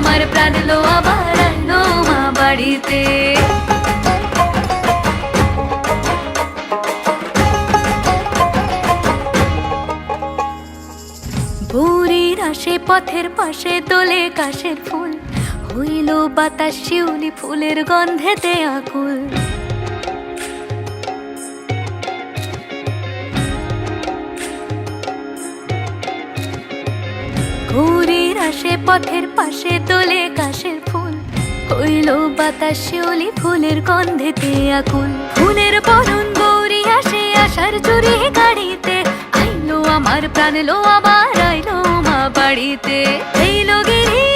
আমার প্রাণ লো আবার আইলো মা বাড়িতে। ভোরের আসে পথের পাশে দোলে কাশের ফুল, হইল বাতাস শিউলি ফুলের গন্ধেতে আকুল। ভোরের আসে পথের পাশে দোলে কাশের ফুল, হইল বাতাস শিউলি ফুলের গন্ধেতে আকুল। ফুলের বরণ গৌরী আসে আশার চুরি গাড়িতে, আইলো আমার প্রাণ লো আবার আইলো মা বাড়িতে। এইলো গিরি